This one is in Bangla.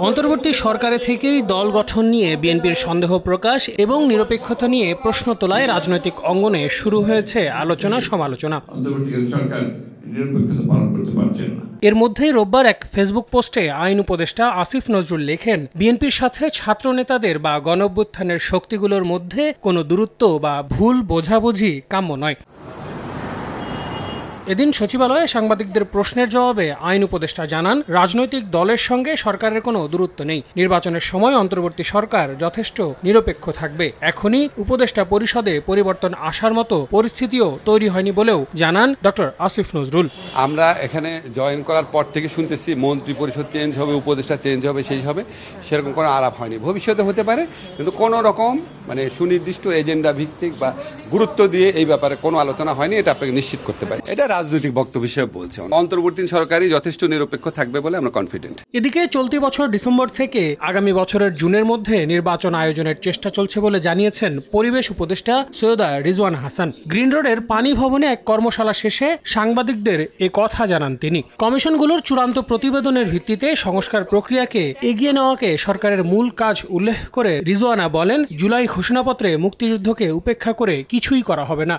অন্তর্বর্তী সরকারে থেকেই দল গঠন নিয়ে বিএনপির সন্দেহ প্রকাশ এবং নিরপেক্ষতা নিয়ে প্রশ্ন তোলায় রাজনৈতিক অঙ্গনে শুরু হয়েছে আলোচনা সমালোচনা। এর মধ্যেই রোববার এক ফেসবুক পোস্টে আইন উপদেষ্টা আসিফ নজরুল লেখেন, বিএনপির সাথে ছাত্র নেতাদের বা গণঅভ্যুত্থানের শক্তিগুলোর মধ্যে কোনো দূরত্ব বা ভুল বোঝাবুঝি কাম্য নয়। এদিন সচিবালয়ে সাংবাদিকদের প্রশ্নের জবাবে আইন উপদেষ্টা জানান, রাজনৈতিক দলের সঙ্গে সরকারের কোনো দূরত্ব নেই। নির্বাচনের সময় অন্তর্বর্তী সরকার যথেষ্ট নিরপেক্ষ থাকবে। এখনই উপদেষ্টা পরিষদে পরিবর্তন আসার মতো পরিস্থিতিও তৈরি হয়নি বলেও জানান ডক্টর আসিফ নজরুল। আমরা এখানে জয়েন করার পর থেকে শুনতেছি মন্ত্রী পরিষদ চেঞ্জ হবে, উপদেষ্টা চেঞ্জ হবে, সেই হবে, সেরকম কোনো আলাপ হয়নি। ভবিষ্যতে হতে পারে, কিন্তু কোনো রকম সুনির্দিষ্ট এজেন্ডা ভিত্তিক বা গুরুত্ব দিয়ে এই ব্যাপারে কোনো আলোচনা হয়নি, এটা আপনাকে নিশ্চিত করতে পারি। এটা রাজনৈতিক বক্তব্য হিসেবে বলছে। অন্তর্বর্তী সরকারই যথেষ্ট নিরপেক্ষ থাকবে বলে আমরা কনফিডেন্ট। এদিকে চলতি বছর ডিসেম্বর থেকে আগামী বছরের জুনের মধ্যে নির্বাচন আয়োজনের চেষ্টা চলছে বলে জানিয়েছেন পরিবেশ উপদেষ্টা সৈয়দা রিজওয়ান হাসান। গ্রিন রোডের পানি ভবনে এক কর্মশালা শেষে সাংবাদিকদের এ কথা জানান তিনি। কমিশনগুলোর চূড়ান্ত প্রতিবেদনের ভিত্তিতে সংস্কার প্রক্রিয়াকে এগিয়ে নেওয়াকে সরকারের মূল কাজ উল্লেখ করে রিজওয়ানা বলেন, জুলাই ঘোষণাপত্রে মুক্তিযুদ্ধকে উপেক্ষা করে কিছুই করা হবে না।